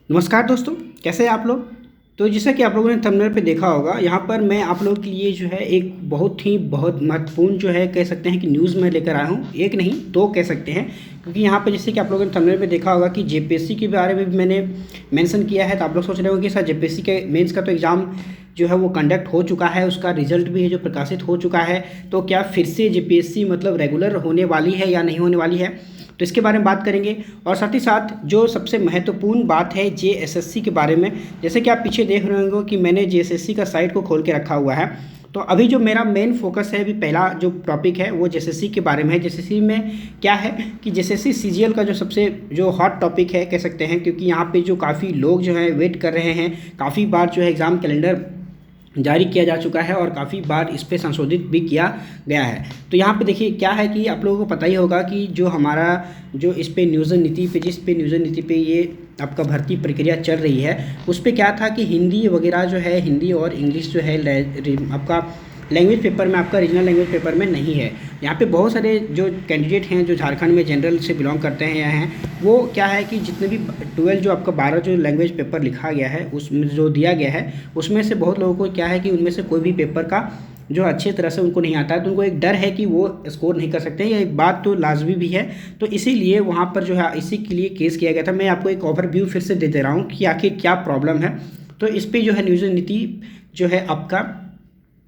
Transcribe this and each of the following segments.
नमस्कार दोस्तों, कैसे हैं आप लोग। तो जैसा कि आप लोगों ने थंबनेल पे देखा होगा, यहाँ पर मैं आप लोगों के लिए जो है एक बहुत महत्वपूर्ण जो है कह सकते हैं कि न्यूज़ मैं लेकर आया हूँ। एक नहीं दो कह सकते हैं, क्योंकि यहाँ पर जैसे कि आप लोगों ने थंबनेल पे देखा होगा कि जेपीएससी के बारे में भी मैंने मेंशन किया है। तो आप लोग सोच रहे होंगे कि सर जेपीएससी के मेंस का तो एग्ज़ाम जो है वो कंडक्ट हो चुका है, उसका रिजल्ट भी है जो प्रकाशित हो चुका है। तो क्या फिर से जेपीएससी मतलब रेगुलर होने वाली है या नहीं होने वाली है, तो इसके बारे में बात करेंगे। और साथ ही साथ जो सबसे महत्वपूर्ण बात है जेएसएससी के बारे में, जैसे कि आप पीछे देख रहे होंगे कि मैंने जेएसएससी का साइट को खोल के रखा हुआ है। तो अभी जो मेरा मेन फोकस है, अभी पहला जो टॉपिक है वो जेएसएससी के बारे में है। जेएसएससी में क्या है कि जेएसएससी सीजीएल का जो सबसे जो हॉट टॉपिक है कह सकते हैं, क्योंकि यहाँ पे जो काफ़ी लोग जो है वेट कर रहे हैं। काफ़ी बार जो है एग्ज़ाम कैलेंडर जारी किया जा चुका है और काफ़ी बार इस पे संशोधित भी किया गया है। तो यहाँ पे देखिए क्या है कि आप लोगों को पता ही होगा कि जो हमारा जो इस पे नियोजन नीति पे जिस पे नियोजन नीति पे ये आपका भर्ती प्रक्रिया चल रही है, उस पे क्या था कि हिंदी वगैरह जो है, हिंदी और इंग्लिश जो है आपका लैंग्वेज पेपर में, आपका रीजनल लैंग्वेज पेपर में नहीं है। यहाँ पे बहुत सारे जो कैंडिडेट हैं जो झारखंड में जनरल से बिलोंग करते हैं या हैं, वो क्या है कि जितने भी 12 जो आपका 12 जो लैंग्वेज पेपर लिखा गया है उसमें जो दिया गया है, उसमें से बहुत लोगों को क्या है कि उनमें से कोई भी पेपर का जो अच्छे तरह से उनको नहीं आता है। तो उनको एक डर है कि वो स्कोर नहीं कर सकते हैं, ये एक बात तो लाजमी भी है। तो इसीलिए वहाँ पर जो है इसी के लिए केस किया गया था। मैं आपको एक ओवरव्यू फिर से दे रहा हूँ कि आखिर क्या प्रॉब्लम है। तो इस पर जो है नियोजन नीति जो है आपका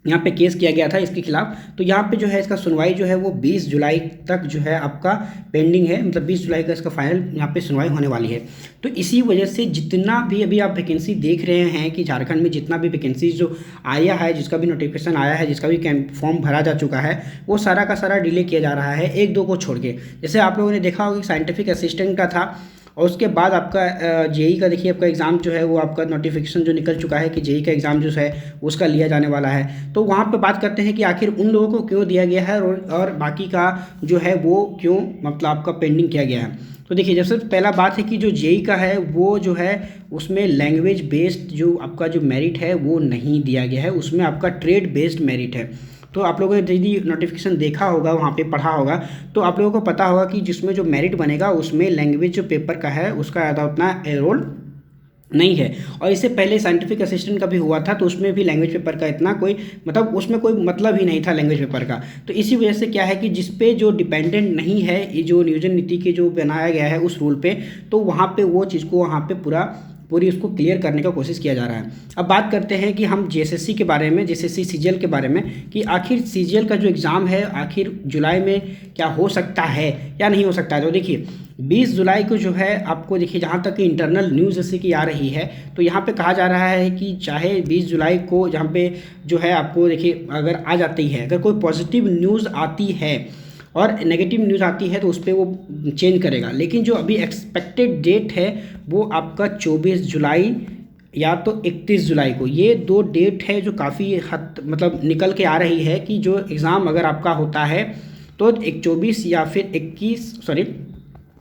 यहाँ पे केस किया गया था इसके खिलाफ। तो यहाँ पे जो है इसका सुनवाई जो है वो 20 जुलाई तक जो है आपका पेंडिंग है, मतलब 20 जुलाई का इसका फाइनल यहाँ पे सुनवाई होने वाली है। तो इसी वजह से जितना भी अभी आप वैकेंसी देख रहे हैं कि झारखंड में जितना भी वैकेंसी जो आया है, जिसका भी नोटिफिकेशन आया है, जिसका भी फॉर्म भरा जा चुका है, वो सारा का सारा डिले किया जा रहा है एक दो को छोड़ के। जैसे आप लोगों ने देखा होगा कि साइंटिफिक असिस्टेंट का था, और उसके बाद आपका जेई का देखिए आपका एग्ज़ाम जो है वो आपका नोटिफिकेशन जो निकल चुका है कि जेई का एग्ज़ाम जो है उसका लिया जाने वाला है। तो वहाँ पे बात करते हैं कि आखिर उन लोगों को क्यों दिया गया है और बाकी का जो है वो क्यों मतलब आपका पेंडिंग किया गया है। तो देखिए जैसे पहला बात है कि जो जेई का है वो जो है उसमें लैंग्वेज बेस्ड जो आपका जो मेरिट है वो नहीं दिया गया है, उसमें आपका ट्रेड बेस्ड मेरिट है। तो आप लोगों ने यदि नोटिफिकेशन देखा होगा, वहाँ पे पढ़ा होगा, तो आप लोगों को पता होगा कि जिसमें जो मेरिट बनेगा उसमें लैंग्वेज जो पेपर का है उसका ज़्यादा उतना रोल नहीं है। और इससे पहले साइंटिफिक असिस्टेंट का भी हुआ था, तो उसमें भी लैंग्वेज पेपर का इतना कोई मतलब उसमें कोई मतलब ही नहीं था लैंग्वेज पेपर का। तो इसी वजह से क्या है कि जिस पे जो डिपेंडेंट नहीं है ये जो नियोजन नीति के जो बनाया गया है उस रूल पे, तो वहाँ पे वो चीज़ को वहाँ पे पूरी उसको क्लियर करने का कोशिश किया जा रहा है। अब बात करते हैं कि हम जेएसएससी के बारे में, जेएसएससी सीजीएल के बारे में, कि आखिर सीजीएल का जो एग्ज़ाम है आखिर जुलाई में क्या हो सकता है या नहीं हो सकता है। तो देखिए 20 जुलाई को जो है आपको देखिए जहाँ तक इंटरनल न्यूज़ जैसे कि आ रही है, तो यहाँ पे कहा जा रहा है कि चाहे 20 जुलाई को जहाँ पे जो है आपको देखिए अगर आ जाती है, अगर कोई पॉजिटिव न्यूज़ आती है और नेगेटिव न्यूज़ आती है तो उस पर वो चेंज करेगा। लेकिन जो अभी एक्सपेक्टेड डेट है वो आपका 24 जुलाई या तो 31 जुलाई को, ये दो डेट है जो काफ़ी हद मतलब निकल के आ रही है कि जो एग्ज़ाम अगर आपका होता है तो 24 या फिर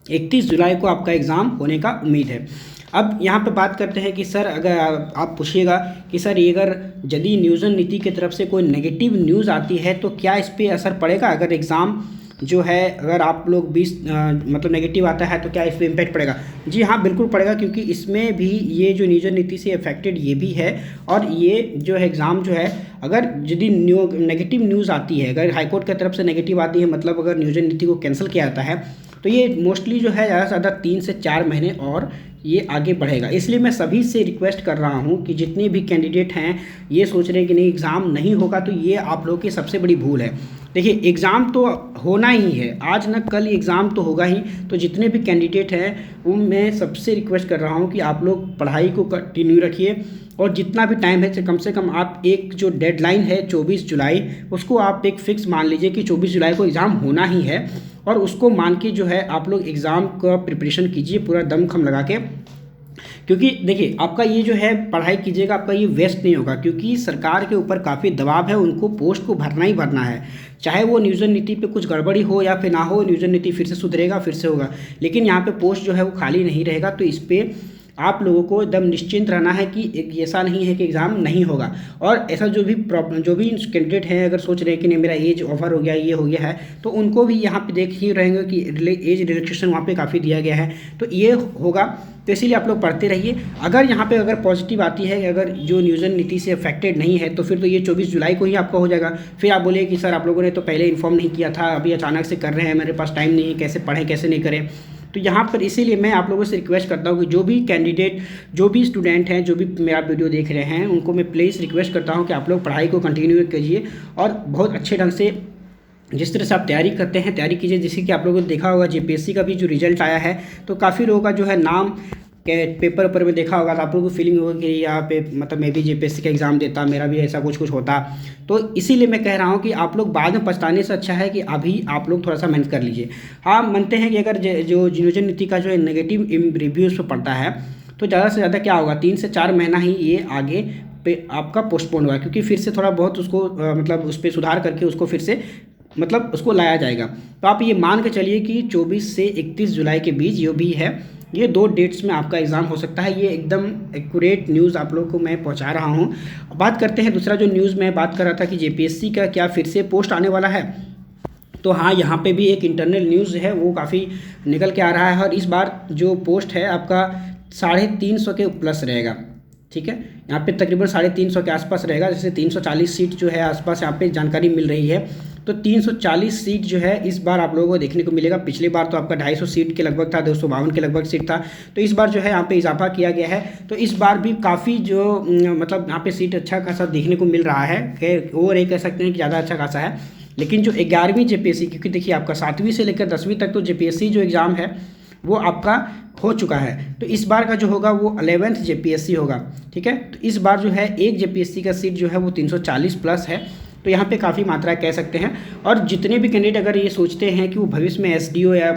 31 जुलाई को आपका एग्ज़ाम होने का उम्मीद है। अब यहाँ पे बात करते हैं कि सर अगर आप पूछिएगा कि सर ये अगर यदि नियोजन नीति की तरफ से कोई नेगेटिव न्यूज़ आती है तो क्या इस पर असर पड़ेगा, अगर एग्ज़ाम जो है अगर आप लोग 20 मतलब नेगेटिव आता है तो क्या इस पर इम्पैक्ट पड़ेगा। जी हाँ, बिल्कुल पड़ेगा, क्योंकि इसमें भी ये जो नियोजन नीति से अफेक्टेड ये भी है। और ये जो है एग्ज़ाम जो है अगर यदि नेगेटिव न्यूज़ आती है, अगर हाईकोर्ट की तरफ से नेगेटिव आती है, मतलब अगर नियोजन नीति को कैंसिल किया जाता है, तो ये मोस्टली जो है ज़्यादा से ज़्यादा 3 से 4 महीने और ये आगे बढ़ेगा। इसलिए मैं सभी से रिक्वेस्ट कर रहा हूँ कि जितने भी कैंडिडेट हैं ये सोच रहे हैं कि नहीं एग्ज़ाम नहीं होगा, तो ये आप लोगों की सबसे बड़ी भूल है। देखिए एग्ज़ाम तो होना ही है, आज न कल एग्ज़ाम तो होगा ही। तो जितने भी कैंडिडेट हैं वो मैं सबसे रिक्वेस्ट कर रहा हूँ कि आप लोग पढ़ाई को कंटिन्यू रखिए, और जितना भी टाइम है कम से कम आप एक जो डेडलाइन है 24 जुलाई, उसको आप एक फ़िक्स मान लीजिए कि 24 जुलाई को एग्ज़ाम होना ही है। और उसको मान के जो है आप लोग एग्ज़ाम का प्रिपरेशन कीजिए पूरा दमखम लगा के, क्योंकि देखिए आपका ये जो है पढ़ाई कीजिएगा, आपका ये वेस्ट नहीं होगा, क्योंकि सरकार के ऊपर काफ़ी दबाव है, उनको पोस्ट को भरना ही भरना है। चाहे वो नियोजन नीति पे कुछ गड़बड़ी हो या फिर ना हो, नियोजन नीति फिर से सुधरेगा, फिर से होगा, लेकिन यहाँ पे पोस्ट जो है वो खाली नहीं रहेगा। तो इस पर आप लोगों को एकदम निश्चिंत रहना है कि ऐसा नहीं है कि एग्ज़ाम नहीं होगा। और ऐसा जो भी कैंडिडेट हैं अगर सोच रहे हैं कि नहीं मेरा एज ओवर हो गया, ये हो गया है, तो उनको भी यहाँ पे देख ही रहेंगे कि एज रिलैक्सेशन वहाँ पे काफ़ी दिया गया है, तो ये होगा। तो इसीलिए आप लोग पढ़ते रहिए। अगर यहाँ पे अगर पॉजिटिव आती है कि अगर जो नियोजन नीति से अफेक्टेड नहीं है, तो फिर तो ये 24 जुलाई को ही आपका हो जाएगा। फिर आप बोलिए कि सर आप लोगों ने तो पहले इन्फॉर्म नहीं किया था, अभी अचानक से कर रहे हैं, मेरे पास टाइम नहीं है, कैसे पढ़ें कैसे नहीं करें। तो यहाँ पर इसीलिए मैं आप लोगों से रिक्वेस्ट करता हूँ कि जो भी कैंडिडेट, जो भी स्टूडेंट हैं, जो भी मेरा वीडियो देख रहे हैं, उनको मैं प्लीज़ रिक्वेस्ट करता हूँ कि आप लोग पढ़ाई को कंटिन्यू कीजिए और बहुत अच्छे ढंग से जिस तरह से आप तैयारी करते हैं तैयारी कीजिए। जैसे कि आप लोगों ने देखा होगा जेपीएससी का भी जो रिजल्ट आया है, तो काफ़ी लोगों का जो है नाम के पेपर ऊपर में देखा होगा, तो आप लोगों को फीलिंग होगी कि यहाँ पे मतलब मैं भी जेपीएससी का एग्ज़ाम देता, मेरा भी ऐसा कुछ होता। तो इसीलिए मैं कह रहा हूँ कि आप लोग बाद में पछताने से अच्छा है कि अभी आप लोग थोड़ा सा मेहनत कर लीजिए। हाँ, मानते हैं कि अगर जो नियोजन नीति का जो है नेगेटिव रिव्यूज़ पर पड़ता है, तो ज़्यादा से ज़्यादा क्या होगा, 3 से 4 महीना ही ये आगे पे आपका पोस्टपोन हुआ, क्योंकि फिर से थोड़ा बहुत उसको मतलब उस पर सुधार करके उसको फिर से मतलब उसको लाया जाएगा। तो आप ये मान के चलिए कि 24 से 31 जुलाई के बीच जो भी है, ये 2 डेट्स में आपका एग्ज़ाम हो सकता है। ये एकदम एक्यूरेट न्यूज़ आप लोगों को मैं पहुंचा रहा हूं। बात करते हैं दूसरा जो न्यूज़ मैं बात कर रहा था कि जेपीएससी का क्या फिर से पोस्ट आने वाला है। तो हाँ, यहाँ पे भी एक इंटरनल न्यूज़ है, वो काफ़ी निकल के आ रहा है और इस बार जो पोस्ट है आपका 350 के प्लस रहेगा। ठीक है, यहाँ पे तकरीबन 350 के आसपास रहेगा। जैसे 340 सीट जो है आसपास यहाँ पे जानकारी मिल रही है, तो 340 सीट जो है इस बार आप लोगों को देखने को मिलेगा। पिछली बार तो आपका 250 सीट के लगभग था, 252 के लगभग सीट था। तो इस बार जो है यहाँ पे इजाफा किया गया है। तो इस बार भी काफ़ी जो मतलब यहाँ पे सीट अच्छा खासा देखने को मिल रहा है। खैर वो नहीं कह सकते हैं कि ज़्यादा अच्छा खासा है, लेकिन जो 11वीं जेपीएससी, क्योंकि देखिए आपका 7वीं से लेकर 10वीं तक तो जेपीएससी जो एग्ज़ाम है वो आपका हो चुका है। तो इस बार का जो होगा वो 11th जेपीएससी होगा। ठीक है, तो इस बार जो है एक जेपीएससी का सीट जो है वो 340 प्लस है। तो यहाँ पे काफ़ी मात्रा कह सकते हैं। और जितने भी कैंडिडेट अगर ये सोचते हैं कि वो भविष्य में एसडीओ या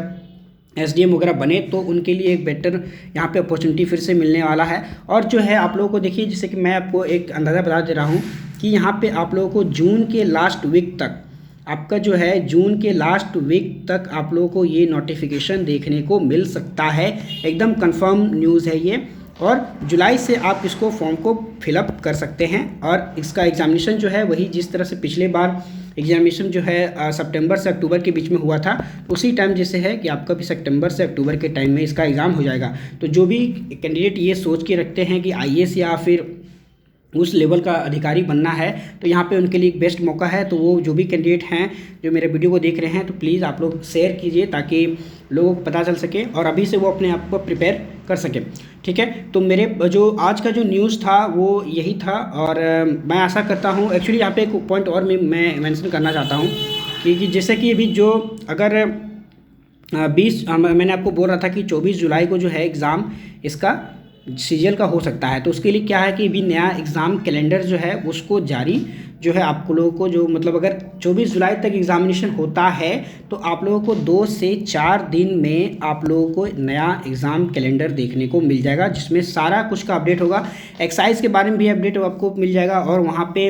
एसडीएम वगैरह बने, तो उनके लिए एक बेटर यहाँ पे अपॉर्चुनिटी फिर से मिलने वाला है। और जो है आप लोगों को देखिए, जैसे कि मैं आपको एक अंदाज़ा बता दे रहा हूँ कि यहाँ पे आप लोगों को जून के लास्ट वीक तक, आपका जो है जून के लास्ट वीक तक आप लोगों को ये नोटिफिकेशन देखने को मिल सकता है। एकदम कंफर्म न्यूज़ है ये। और जुलाई से आप इसको फॉर्म को फिलअप कर सकते हैं। और इसका एग्ज़ामिनेशन जो है वही जिस तरह से पिछले बार एग्ज़ामिनेशन जो है सितंबर से अक्टूबर के बीच में हुआ था, उसी टाइम जैसे है कि आपका भी सितंबर से अक्टूबर के टाइम में इसका एग्ज़ाम हो जाएगा। तो जो भी कैंडिडेट ये सोच के रखते हैं कि आईएएस या फिर उस लेवल का अधिकारी बनना है, तो यहाँ पे उनके लिए एक बेस्ट मौका है। तो वो जो भी कैंडिडेट हैं जो मेरे वीडियो को देख रहे हैं, तो प्लीज़ आप लोग शेयर कीजिए ताकि लोगों को पता चल सके और अभी से वो अपने आप को प्रिपेयर कर सकें। ठीक है, तो मेरे जो आज का जो न्यूज़ था वो यही था। और मैं आशा करता हूँ, एक्चुअली यहाँ पे एक पॉइंट और मैं मेंशन करना चाहता हूँ कि जैसे कि अभी जो अगर 20 मैंने आपको बोल रहा था कि 24 जुलाई को जो है एग्ज़ाम इसका सीजीएल का हो सकता है। तो उसके लिए क्या है कि अभी नया एग्ज़ाम कैलेंडर जो है उसको जारी जो है आप लोगों को, जो मतलब अगर 24 जुलाई तक एग्ज़ामिनेशन होता है तो आप लोगों को 2 से 4 दिन में आप लोगों को नया एग्ज़ाम कैलेंडर देखने को मिल जाएगा, जिसमें सारा कुछ का अपडेट होगा। एक्साइज के बारे में भी अपडेट आपको मिल जाएगा। और वहाँ पे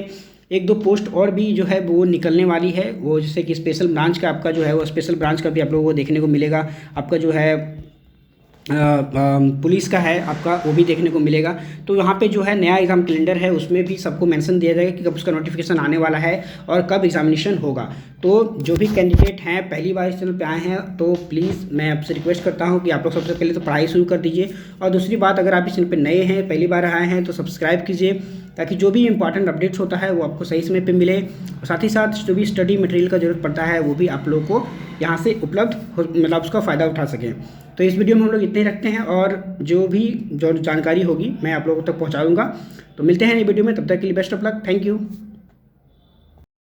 1-2 पोस्ट और भी जो है वो निकलने वाली है, वो जैसे कि स्पेशल ब्रांच का आपका जो है वो स्पेशल ब्रांच का भी आप लोगों को देखने को मिलेगा। आपका जो है पुलिस का है आपका, वो भी देखने को मिलेगा। तो यहाँ पे जो है नया एग्ज़ाम कैलेंडर है, उसमें भी सबको मेंशन दिया जाएगा कि कब उसका नोटिफिकेशन आने वाला है और कब एग्जामिनेशन होगा। तो जो भी कैंडिडेट हैं पहली बार इस चैनल पे आए हैं, तो प्लीज़ मैं आपसे रिक्वेस्ट करता हूँ कि आप लोग सबसे पहले तो पढ़ाई शुरू कर दीजिए। और दूसरी बात, अगर आप इस चैनल पर नए हैं, पहली बार आए हैं, तो सब्सक्राइब कीजिए ताकि जो भी इंपॉर्टेंट अपडेट्स होता है वो आपको सही समय पे मिले। और साथ ही साथ जो भी स्टडी मटेरियल का ज़रूरत पड़ता है वो भी आप लोगों को यहाँ से उपलब्ध मतलब उसका फ़ायदा उठा सकें। तो इस वीडियो में हम लोग इतने ही रखते हैं, और जो जानकारी होगी मैं आप लोगों तक पहुँचा दूँगा। तो मिलते हैं नई वीडियो में, तब तक के लिए best of luck, thank you.